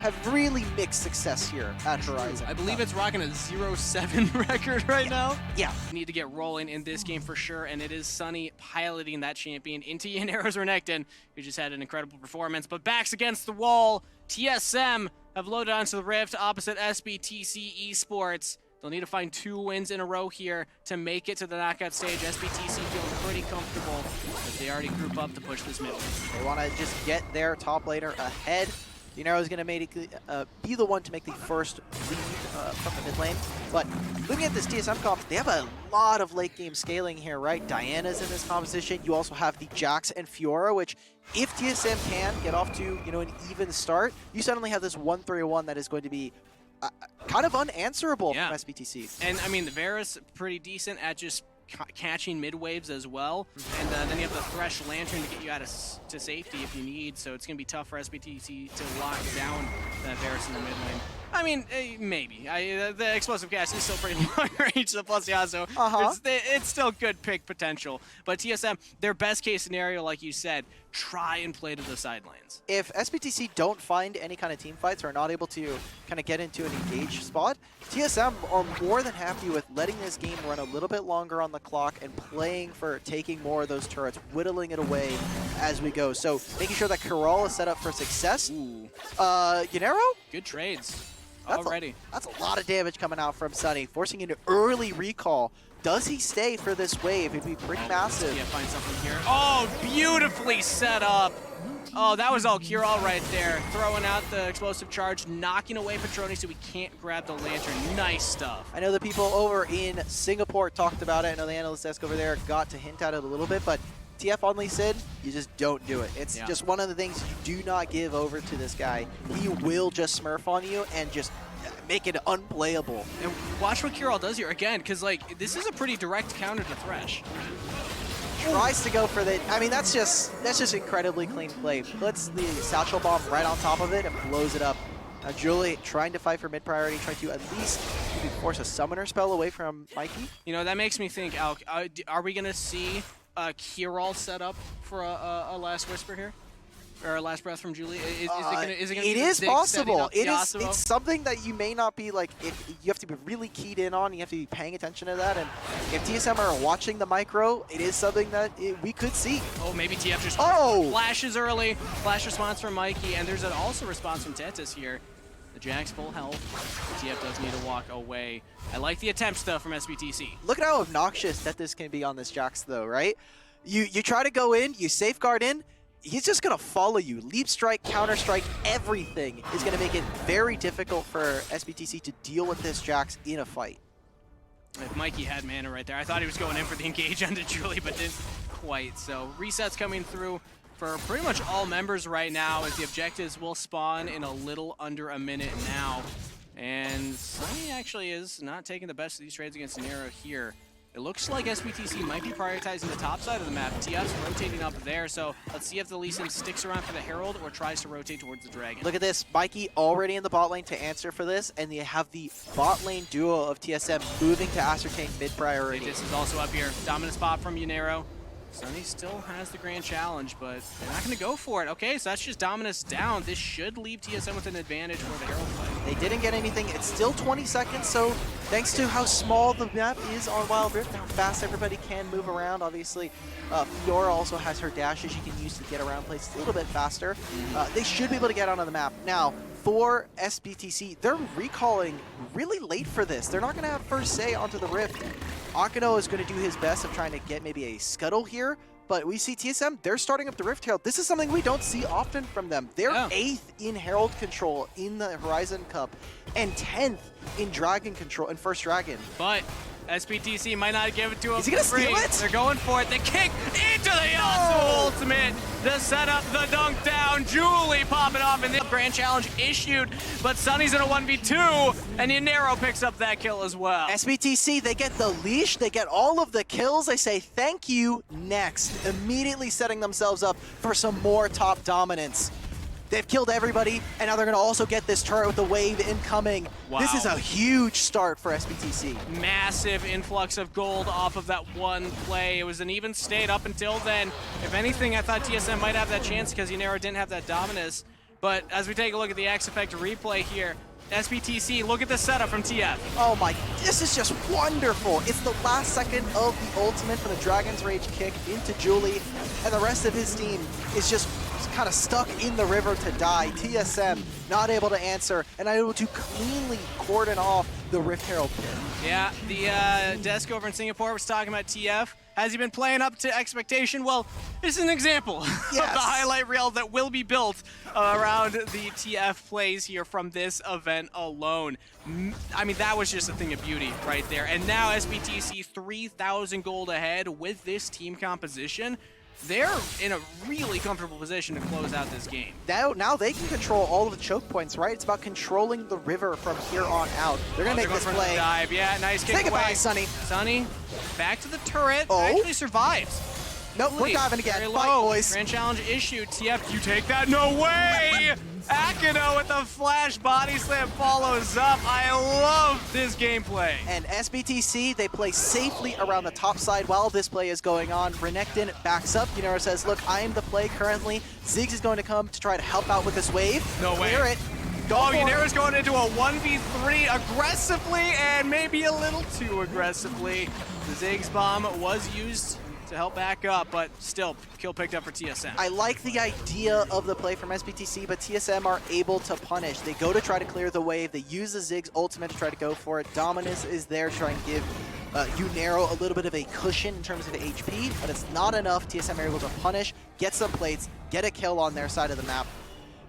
have really mixed success here at Horizon. I believe it's rocking a 0-7 record right now. Yeah. Need to get rolling in this game for sure, and it is Sunny piloting that champion into Yanero's Renekton, who just had an incredible performance, but backs against the wall. TSM have loaded onto the Rift opposite SBTC Esports. They'll need to find 2 wins in a row here to make it to the knockout stage. SBTC feeling pretty comfortable as they already group up to push this middle. They want to just get their top laner ahead. Yanero is going to be the one to make the first lead from the mid lane. But looking at this TSM comp, they have a lot of late game scaling here, right? Diana's in this composition. You also have the Jax and Fiora, which if TSM can get off to an even start, you suddenly have this 1-3-1 that is going to be kind of unanswerable from SBTC. And I mean, the Varus pretty decent at just catching mid waves as well, and then you have the Thresh Lantern to get you out to safety if you need, so it's going to be tough for SBTC to lock down that Varus in the mid lane. I mean, maybe. The explosive cast is still pretty long range, the plus Yasuo. It's still good pick potential. But TSM, their best case scenario, like you said, try and play to the sidelines. If SBTC don't find any kind of team fights or are not able to kind of get into an engaged spot, TSM are more than happy with letting this game run a little bit longer on the clock and playing for taking more of those turrets, whittling it away as we go. So making sure that Corral is set up for success. Yanero? Good trades. That's a lot of damage coming out from Sunny, forcing an early recall. Does he stay for this wave? It'd be pretty massive. Yeah, find something here. Oh, beautifully set up. Oh, that was all Cural right there. Throwing out the explosive charge, knocking away Petroni so we can't grab the lantern. Nice stuff. I know the people over in Singapore talked about it. I know the analyst desk over there got to hint at it a little bit, but TF only said, you just don't do it. It's just one of the things you do not give over to this guy. He will just smurf on you and just make it unplayable. And watch what Cural does here again, because like this is a pretty direct counter to Thresh. Tries to go for the. I mean, that's just incredibly clean play. Puts the satchel bomb right on top of it and blows it up. Now Julie trying to fight for mid priority, trying to at least maybe force a summoner spell away from Mikey. You know, that makes me think, Alk, are we gonna see Cural set up for a last whisper here? Or a last breath from Julie? Is it gonna it be is possible. It's Yasuo? something that you may not be like, if you have to be really keyed in on, you have to be paying attention to that, and if TSM are watching the micro, it is something that we could see. Oh, maybe TF just flashes early, flash response from Mikey, and there's also response from Tetis here. The Jax full health, TF does need to walk away. I like the attempts though from SBTC. Look at how obnoxious that this can be on this Jax though, right? You try to go in, you safeguard in, he's just going to follow you. Leap strike, counter strike, everything is going to make it very difficult for SBTC to deal with this Jax in a fight. If Mikey had mana right there, I thought he was going in for the engage onto Julie, but didn't quite. So resets coming through for pretty much all members right now, as the objectives will spawn in a little under a minute now. And Sunny actually is not taking the best of these trades against Nero here. It looks like SBTC might be prioritizing the top side of the map. TF's rotating up there, so let's see if the Lee Sin sticks around for the Herald or tries to rotate towards the Dragon. Look at this, Mikey already in the bot lane to answer for this, and you have the bot lane duo of TSM moving to ascertain mid priority. This is also up here. Dominant spot from Yanero. Sunny still has the grand challenge, but they're not going to go for it. Okay, so that's just Dominus down. This should leave TSM with an advantage for the Herald fight. They didn't get anything. It's still 20 seconds, so thanks to how small the map is on Wild Rift, how fast everybody can move around. Obviously, Fiora also has her dashes she can use to get around places a little bit faster. They should be able to get onto the map. Now, for SBTC, they're recalling really late for this. They're not going to have first say onto the Rift. Akano is going to do his best of trying to get maybe a scuttle here, but we see TSM, they're starting up the Rift Herald. This is something we don't see often from them. They're 8th in Herald control in the Horizon Cup and 10th in Dragon control, in First Dragon. But SBTC might not give it to him. Is he going to steal it? They're going for it. The kick into the Yasuo ultimate. The setup, the dunk down. Julie popping off, and the grand challenge issued. But Sunny's in a 1v2, and Yanero picks up that kill as well. SBTC, they get the leash, they get all of the kills. They say thank you next, immediately setting themselves up for some more top dominance. They've killed everybody, and now they're going to also get this turret with the wave incoming. Wow. This is a huge start for SBTC. Massive influx of gold off of that one play. It was an even state up until then. If anything, I thought TSM might have that chance because Yanero didn't have that dominance. But as we take a look at the X Effect replay here, SBTC, look at the setup from TF. Oh my, this is just wonderful. It's the last second of the ultimate for the Dragon's Rage kick into Julie, and the rest of his team is just kind of stuck in the river to die. TSM not able to answer and not able to cleanly cordon off the Rift Herald pit. Yeah, the desk over in Singapore was talking about TF. Has he been playing up to expectation? Well, this is an example of the highlight reel that will be built around the TF plays here from this event alone. I mean, that was just a thing of beauty right there. And now SBTC 3,000 gold ahead with this team composition. They're in a really comfortable position to close out this game. Now they can control all of the choke points, right? It's about controlling the river from here on out. They're going to make this play. Dive. Yeah, nice kick away. Say goodbye, Sunny. Sunny, back to the turret. Oh. Actually survives. Nope, we're diving again. Very Fight, low. boys. Grand challenge issued. TF, you take that? No way! THANKYOU with the flash body slam follows up. I love this gameplay. And SBTC, they play safely around the top side while this play is going on. Renekton backs up. Unero says, look, I am the play currently. Ziggs is going to come to try to help out with this wave. No way. Clear it. Oh, Unero's going into a 1v3 aggressively and maybe a little too aggressively. The Ziggs bomb was used to help back up, but still, kill picked up for TSM. I like the idea of the play from SBTC, but TSM are able to punish. They go to try to clear the wave. They use the Ziggs ultimate to try to go for it. Dominus is there trying to give Unero a little bit of a cushion in terms of HP, but it's not enough. TSM are able to punish, get some plates, get a kill on their side of the map.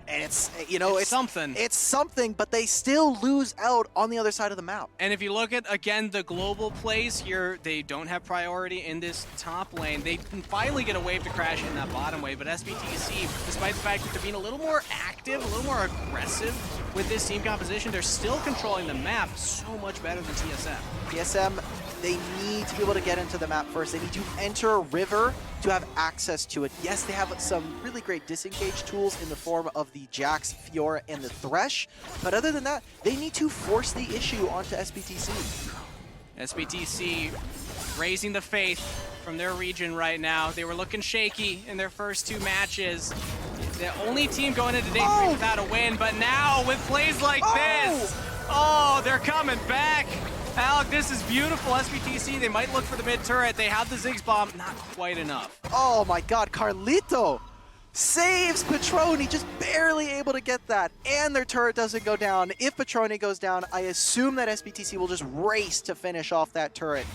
And it's, you know, it's something. It's something, but they still lose out on the other side of the map. And if you look at, again, the global plays here, they don't have priority in this top lane. They can finally get a wave to crash in that bottom wave, but SBTC, despite the fact that they're being a little more active, a little more aggressive with this team composition, they're still controlling the map so much better than TSM. TSM, they need to be able to get into the map first. They need to enter a river to have access to it. Yes, they have some really great disengage tools in the form of the Jax, Fiora, and the Thresh, but other than that, they need to force the issue onto SBTC. SBTC raising the faith from their region right now. They were looking shaky in their first two matches. The only team going into day 3 without a win, but now with plays like this, they're coming back. Alec, this is beautiful. SBTC, they might look for the mid turret. They have the Ziggs bomb, not quite enough. Oh my god, Carlito saves Petroni, just barely able to get that. And their turret doesn't go down. If Petroni goes down, I assume that SBTC will just race to finish off that turret.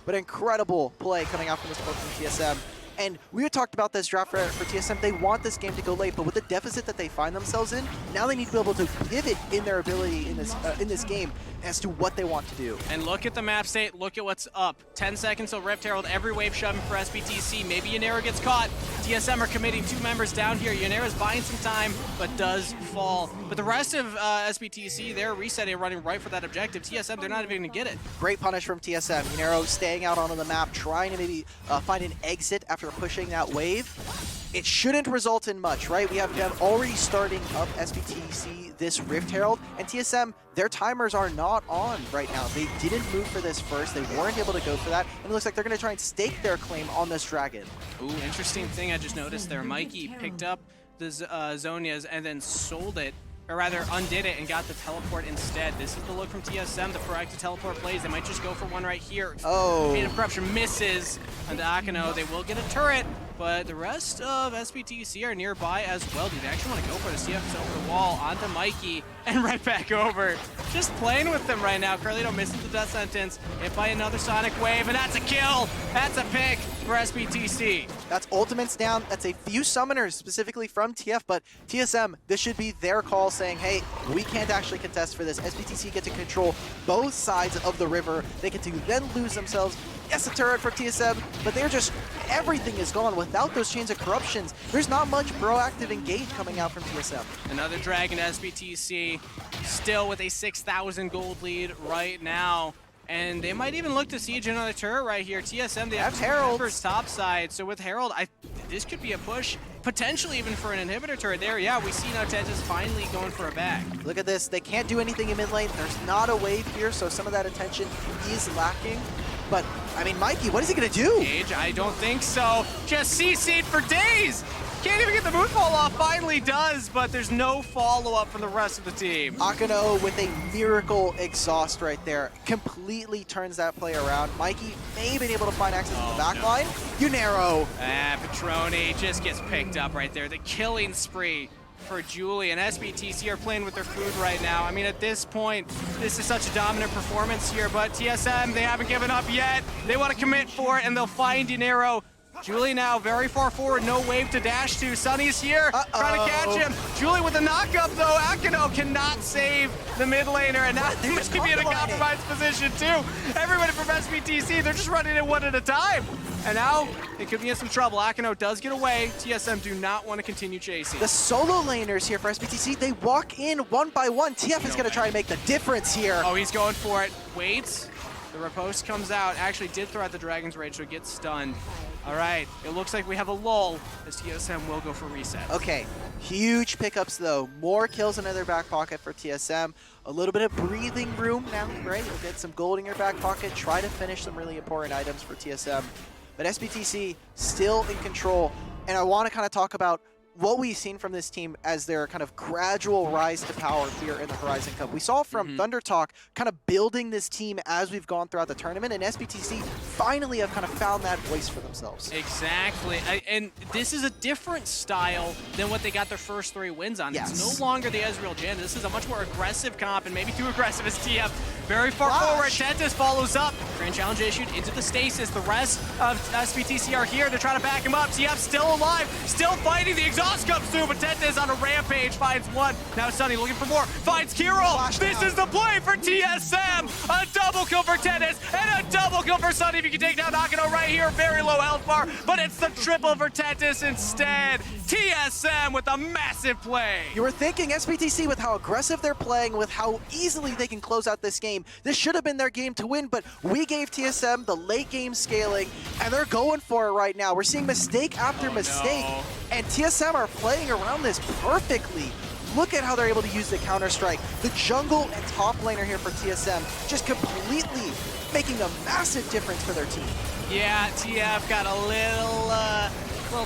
But incredible play coming out from this play from TSM. And we had talked about this draft for TSM. They want this game to go late, but with the deficit that they find themselves in, now they need to be able to pivot in their ability in this game as to what they want to do. And look at the map state. Look at what's up. 10 seconds till Rift Herald. Every wave shoving for SBTC. Maybe Unero gets caught. TSM are committing 2 members down here. Unero's buying some time, but does fall. But the rest of SBTC, they're resetting, running right for that objective. TSM, they're not even going to get it. Great punish from TSM. Unero staying out onto the map, trying to maybe find an exit after pushing that wave. It shouldn't result in much, right? We have them already starting up SBTC this Rift Herald, and TSM, their timers are not on right now. They didn't move for this first. They weren't able to go for that, and it looks like they're going to try and stake their claim on this dragon. Ooh, interesting thing I just noticed there. Mikey picked up the Zhonya's and then sold it, or rather undid it and got the teleport instead. This is the look from TSM, the proactive teleport plays. They might just go for one right here. Fate of Corruption misses on the THANKYOU. They will get a turret, but the rest of SBTC are nearby as well. Do they actually want to go for this? TF's over the wall, onto Mikey, and right back over. Just playing with them right now. Carlito misses the death sentence, hit by another Sonic Wave, and that's a kill! That's a pick for SBTC. That's ultimates down. That's a few summoners specifically from TF, but TSM, this should be their call saying, hey, we can't actually contest for this. SBTC get to control both sides of the river. They get to then lose themselves. Yes, a turret for TSM, but they're just, everything is gone. Without those chains of corruptions, there's not much proactive engage coming out from TSM. Another Dragon SBTC, still with a 6,000 gold lead right now. And they might even look to siege another turret right here. TSM, they have Herald first top side. So with Herald, this could be a push, potentially even for an inhibitor turret there. Yeah, we see now Tenta's finally going for a bag. Look at this. They can't do anything in mid lane. There's not a wave here, so some of that attention is lacking. But, I mean, Mikey, what is he going to do? Age, I don't think so. Just CC'd for days. Can't even get the moonfall off. Finally does, but there's no follow-up from the rest of the team. THANKYOU with a miracle exhaust right there. Completely turns that play around. Mikey may have been able to find access to the back line. Unero. Petroni just gets picked up right there. The killing spree for Julie, and SBTC are playing with their food right now. I mean, at this point, this is such a dominant performance here, but TSM, they haven't given up yet. They want to commit for it, and they'll find Unero. Julie now very far forward, no wave to dash to. Sunny's here, trying to catch him. Julie with a knock-up though. THANKYOU cannot save the mid laner, and now he must be in a compromised position too. Everybody from SBTC, they're just running it one at a time. And now it could be in some trouble. THANKYOU does get away. TSM do not want to continue chasing. The solo laners here for SBTC, they walk in one by one. TF is going to try and make the difference here. Oh, he's going for it. Waits. The riposte comes out. Actually did throw out the Dragon's Rage, so it gets stunned. All right, it looks like we have a lull as TSM will go for reset. Okay, huge pickups though. More kills in their back pocket for TSM. A little bit of breathing room now, right? You'll get some gold in your back pocket. Try to finish some really important items for TSM. But SBTC still in control. And I want to kind of talk about what we've seen from this team as their kind of gradual rise to power here in the Horizon Cup. We saw from Thunder Talk kind of building this team as we've gone throughout the tournament, and SBTC finally have kind of found that voice for themselves. Exactly, and this is a different style than what they got their first 3 wins on. Yes. It's no longer the Ezreal Jan. This is a much more aggressive comp, and maybe too aggressive as TF. Very far forward, Tentis follows up. Grand Challenge issued into the stasis. The rest of SBTC are here. They're trying to back him up. TF still alive, still fighting. The exhaust comes through, but Tentis on a rampage finds one. Now Sunny looking for more, finds Kirill. This is the play for TSM. A double kill for Tentis and a double kill for Sunny. If you can take down THANKYOU right here, very low health bar, but it's the triple for Tentis instead. TSM with a massive play. You were thinking SBTC with how aggressive they're playing, with how easily they can close out this game. This should have been their game to win, but we gave TSM the late game scaling, and they're going for it right now. We're seeing mistake after mistake, and TSM are playing around this perfectly. Look at how they're able to use the Counter-Strike. The jungle and top laner here for TSM just completely making a massive difference for their team. Yeah, TF got a little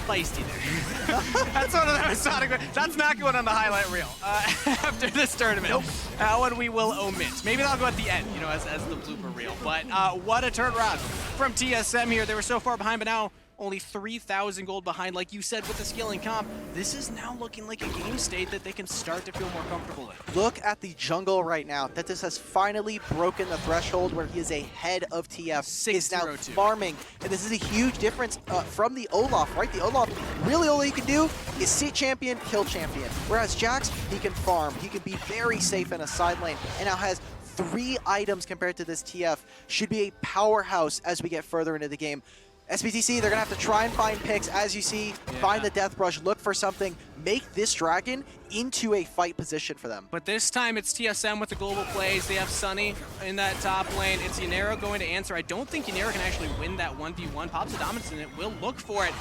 feisty there. That's one of those Sonic. That's not going on the highlight reel after this tournament. Nope. That one we will omit. Maybe that'll go at the end, you know, as the blooper reel. But what a turnaround from TSM here. They were so far behind, but now only 3,000 gold behind. Like you said, with the scaling comp, this is now looking like a game state that they can start to feel more comfortable in. Look at the jungle right now. Tetis has finally broken the threshold where he is ahead of TF. Is now farming, and this is a huge difference from the Olaf, right? The Olaf, really all he can do is see champion, kill champion. Whereas Jax, he can farm. He can be very safe in a side lane, and now has 3 items compared to this TF. Should be a powerhouse as we get further into the game. SBTC, they're going to have to try and find picks, as you see, find the Death Brush, look for something, make this dragon into a fight position for them. But this time it's TSM with the global plays. They have Sunny in that top lane. It's Unero going to answer. I don't think Unero can actually win that 1v1. Pops a Dominus and it will look for it.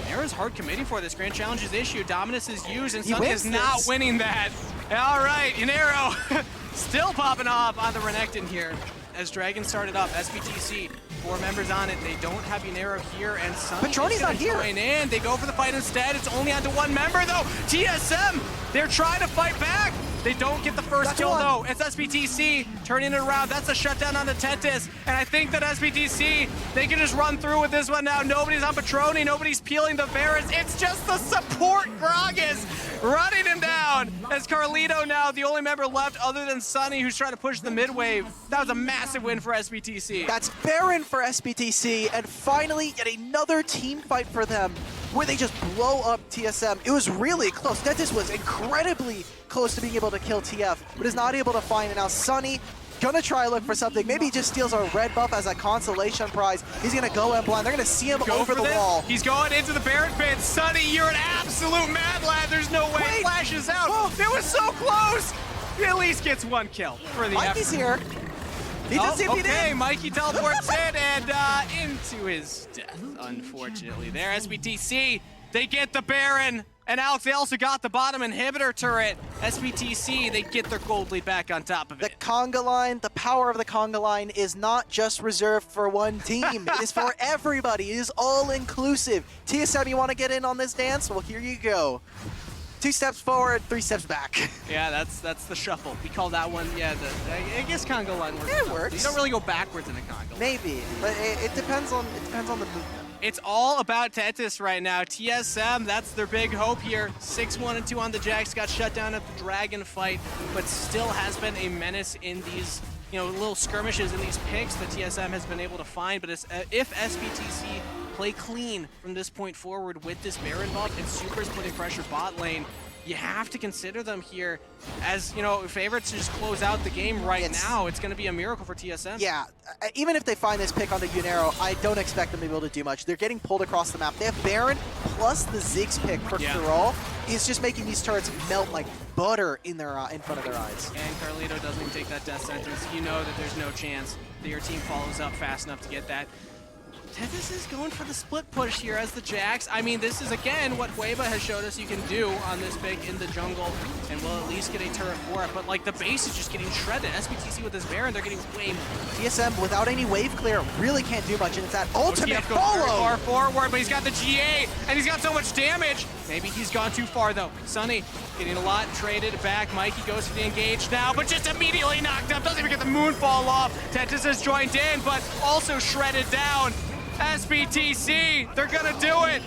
Unero's hard committing for this. Grand Challenge is issued. Dominus is used, and Sunny is not winning that. All right, Unero still popping off on the Renekton here. As Dragon started up, SBTC, 4 members on it. They don't have Unero here, and Petroni's not here. In. They go for the fight instead. It's only onto 1 member, though. TSM, they're trying to fight back. They don't get the first kill, though. It's SBTC turning it around. That's a shutdown on the Tentis. And I think that SBTC, they can just run through with this one now. Nobody's on Petroni. Nobody's peeling the Varus. It's just the support Gragas running him down. As Carlito now, the only member left other than Sunny, who's trying to push the mid wave. That was a massive win for SBTC. That's Baron for SBTC, and finally yet another team fight for them where they just blow up TSM. It was really close. Tentis was incredibly close to being able to kill TF, but is not able to find it. Now Sunny gonna try to look for something. Maybe he just steals a red buff as a consolation prize. He's gonna go in blind. They're gonna see him over the wall. He's going into the Baron pit. Sunny, you're an absolute mad lad. There's no way. It flashes out. It was so close. He at least gets 1 kill for the Mikey's effort. here. He just okay, Mikey teleports in and into his death, unfortunately. There, SBTC, they get the Baron. And Alex, they also got the bottom inhibitor turret. SBTC, they get their gold lead back on top of The it. conga line, the power of the conga line is not just reserved for one team. It is for everybody. It is all inclusive. TSM, you want to get in on this dance? Well, here you go. 2 steps forward, 3 steps back. Yeah, that's the shuffle. We call that one, yeah, I guess conga line works. It works. You don't really go backwards in a conga line. Maybe, but it depends on the movement. It's all about Tetis right now. TSM, that's their big hope here. 6-1-2 on the Jax, got shut down at the Dragon fight, but still has been a menace in these, little skirmishes in these picks that TSM has been able to find. But it's, if SBTC play clean from this point forward with this Baron buff and Super's putting pressure bot lane, you have to consider them here as, favorites to just close out the game right now. It's going to be a miracle for TSM. Yeah, even if they find this pick on the Yunero, I don't expect them to be able to do much. They're getting pulled across the map. They have Baron plus the Ziggs pick for Kural is just making these turrets melt like butter in front of their eyes. And Carlito doesn't even take that death sentence. You know that there's no chance that your team follows up fast enough to get that. Tetis is going for the split push here as the Jax. I mean, this is, again, what Hueva has showed us you can do on this pick in the jungle, and we'll at least get a turret for it. But, the base is just getting shredded. SBTC with this Baron, they're getting way more. TSM, without any wave clear, really can't do much, and it's that ultimate follow! Far forward, but he's got the GA, and he's got so much damage. Maybe he's gone too far, though. Sunny getting a lot traded back. Mikey goes for the engage now, but just immediately knocked up. Doesn't even get the moonfall off. Tetis has joined in, but also shredded down. SBTC, they're gonna do it.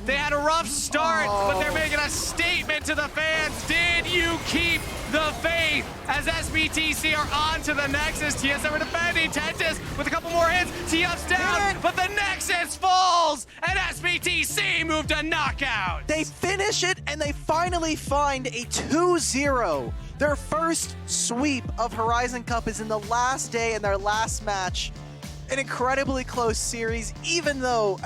They had a rough start, but they're making a statement to the fans. Did you keep the faith? As SBTC are on to the Nexus. TSM are defending. Tetis with a couple more hits. T-Up's down, but the Nexus falls, and SBTC moved to knockout. They finish it, and they finally find a 2-0. Their first sweep of Horizon Cup is in the last day in their last match. An incredibly close series, even though